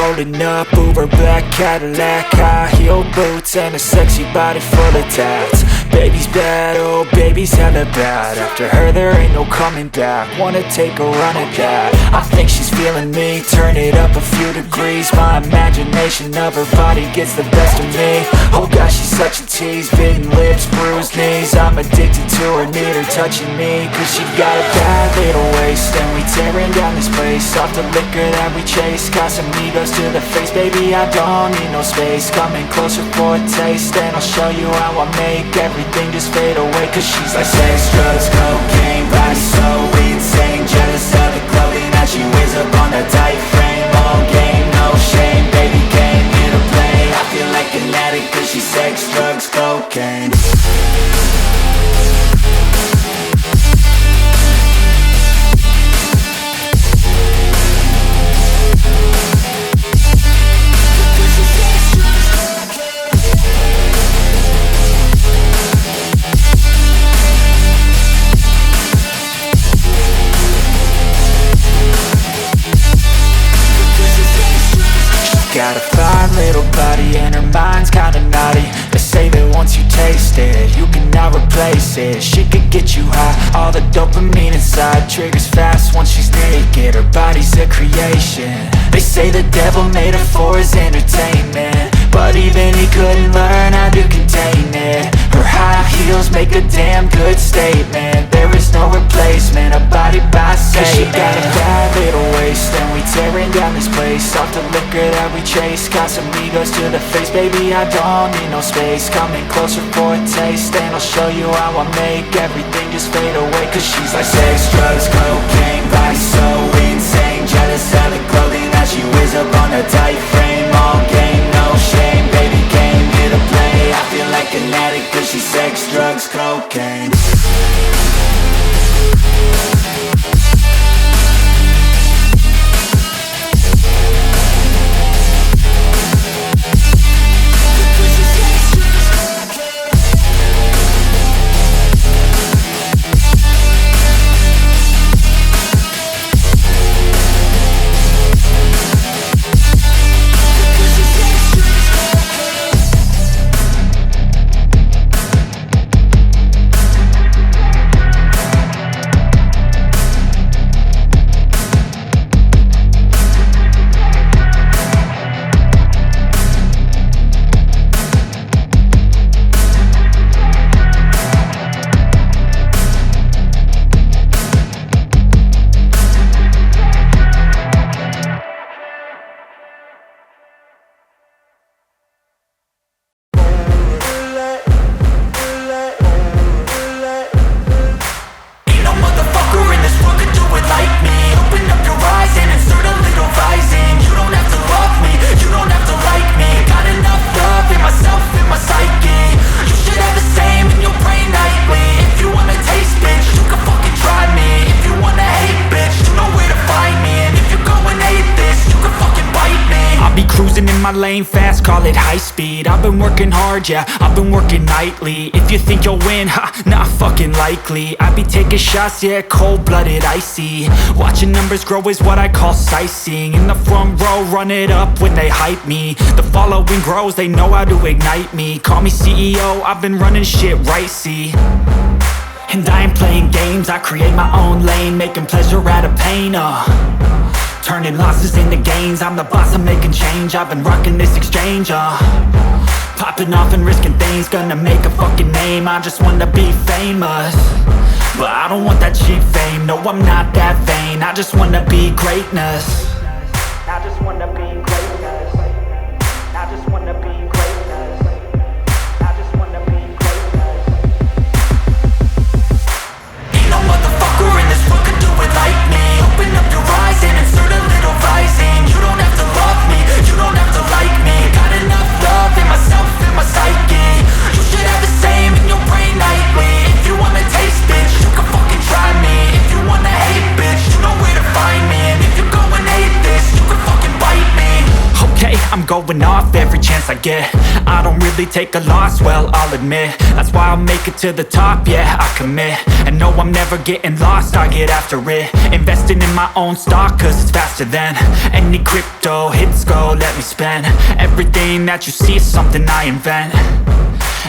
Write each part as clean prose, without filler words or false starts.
rolling up, Uber black Cadillac, high heel boots and a sexy body full of tats. Baby's bad, oh baby's hella bad. After her there ain't no coming back. Wanna take a run at that. I think she's feeling me, turn it up a few degrees. My imagination of her body gets the best of me. Oh gosh, she's such a tease, bitten lips, bruised knees. I'm addicted to her, need her touching me. Cause she got a bad little waist, and we tearing down this place off the liquor that we chase. Got some egos to the face, baby, I don't need no space. Coming closer for a taste, and I'll show you how I make everything just fade away. Cause she's like sex, drugs, cocaine, body so insane. Jealous of the clothing that she wears up on that tight frame. All game, no shame, baby came here to play. I feel like an addict cause she's sex, drugs, cocaine. Got a fine little body and her mind's kinda naughty. They say that once you taste it, you cannot replace it. She could get you high, all the dopamine inside triggers fast once she's naked. Her body's a creation. They say the devil made her for his entertainment, but even he couldn't learn how to contain it. Her high heels make a damn good statement. There is no replacement, a body by Satan. Cause she got a bad little waist, and we tearing down this place off the liquor that we chase. Got some egos to the face, baby, I don't need no space. Coming closer for a taste, and I'll show you how I make everything just fade away. Cause she's like sex, drugs, cocaine, body so insane. Jealous of the clothing that she wears up on a tight frame. All game, no shame, baby came here to play. I feel like an addict cause she's sex, drugs, cocaine. My lane fast, call it high speed. I've been working hard, yeah, I've been working nightly. If you think you'll win, ha, not fucking likely. I be taking shots, yeah, cold-blooded, icy. Watching numbers grow is what I call sightseeing. In the front row, run it up when they hype me. The following grows, they know how to ignite me. Call me CEO, I've been running shit right, see. And I ain't playing games, I create my own lane. Making pleasure out of pain, turning losses into gains. I'm the boss, I'm making change. I've been rocking this exchange, popping off and risking things. Gonna make a fucking name, I just wanna be famous. But I don't want that cheap fame, no I'm not that vain. I just wanna be greatness. I just wanna be greatness. I just wanna be greatness. I just wanna be greatness. Ain't no motherfucker in this world could do it like me. Open up your eyes and insert a little rising. You don't have to love me, you don't have to like me. Got enough love in myself, in my psyche. You should have the same in your brain nightly. If you wanna taste, bitch, you can fucking try me. If you wanna hate, bitch, you know where to find me. And if you're going hate, I'm going off every chance I get. I don't really take a loss, well, I'll admit. That's why I'll make it to the top, yeah, I commit. And no, I'm never getting lost, I get after it. Investing in my own stock, cause it's faster than any crypto hits go, let me spend. Everything that you see is something I invent,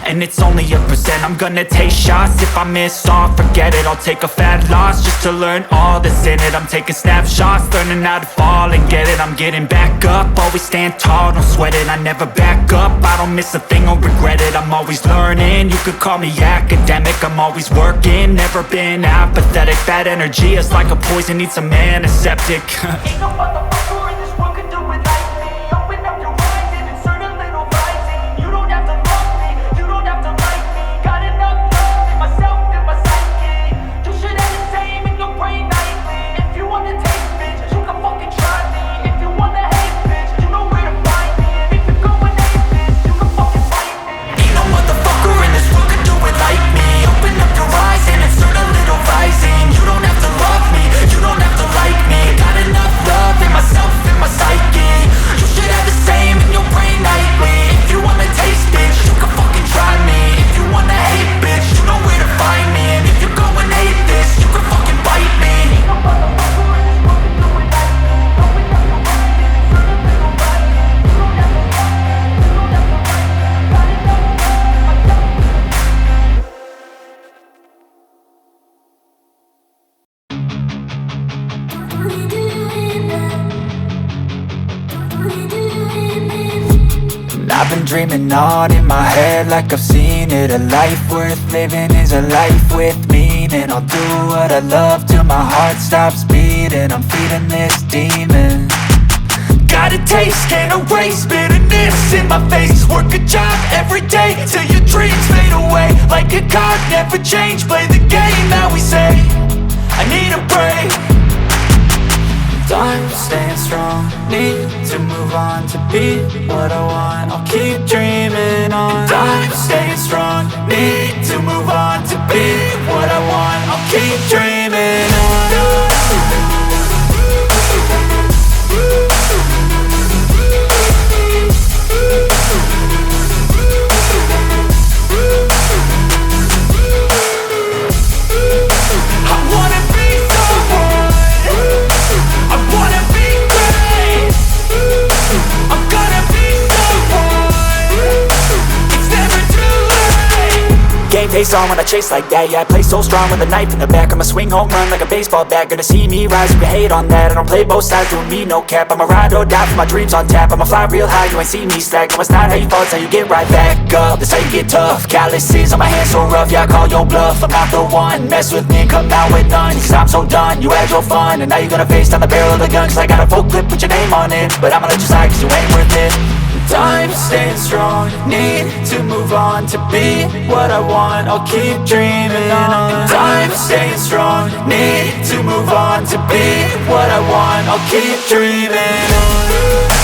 and it's only a percent. I'm gonna take shots, if I miss all, forget it. I'll take a fat loss just to learn all that's in it. I'm taking snapshots, learning how to fall and get it. I'm getting back up, always stand tall, don't sweat it. I never back up, I don't miss a thing or regret it. I'm always learning, you could call me academic. I'm always working, never been apathetic. Bad energy is like a poison, needs some antiseptic. Ain't no motherfucker in this world can do it like me. Open up your eyes and insert a little rising. You don't have to love me, you don't have to like me. Got enough love in myself and my psyche. You should have the same in your brain nightly. If you wanna taste, bitch, you can fucking try me. If you wanna hate, bitch, you know where to find me. And if you're going hate, bitch, you can fucking fight me. Ain't no motherfucker in this world can do it like me. Open up your eyes and insert a little rising. You don't have to love me, you don't have to like me. Got enough love in myself and my psyche. You should have the same in your brain nightly. If you wanna taste, bitch, you can fucking try me. If you wanna hate, bitch, you know where to find me. And if you're going hate this, you can fucking bite me. Ain't no motherfucker in this world can do it like me. Open up your eyes and insert a little rising. You don't have to love me, you don't have to like me. Got enough love in myself. I've been dreaming on in my head like I've seen it. A life worth living is a life with meaning. I'll do what I love till my heart stops beating. I'm feeding this demon. Got a taste, can't erase bitterness in my face. Work a job every day till your dreams fade away. Like a card, never change, play the game that we say. I need a break. I'm staying strong, need to move on to be what I want. I'll keep dreaming on. I'm staying strong, need to move on to be what I want. I'll keep dreaming on. I wanna be someone, I wanna be great. I'm gonna be someone, it's never too late. Game face on when I chase like that. Yeah, I play so strong with a knife in the back. I'ma swing home run like a baseball bat. Gonna see me rise, you can hate on that. I don't play both sides, doing me no cap. I'ma ride or die for my dreams on tap. I'ma fly real high, you ain't see me slack. No, it's not how you fall, it's how you get right back up. That's how you get tough. Calluses on my hands so rough, yeah, I call your bluff. I'm not the one, mess with me and come out with none. Cause I'm so done, you had your fun. And now you're gonna face down the barrel of the gun. Cause I got a full clip, put your name on it. But I'ma let you slide cause you ain't worth it. I'm staying strong, need to move on to be what I want. I'll keep dreaming on. I'm staying strong, need to move on to be what I want. I'll keep dreaming on.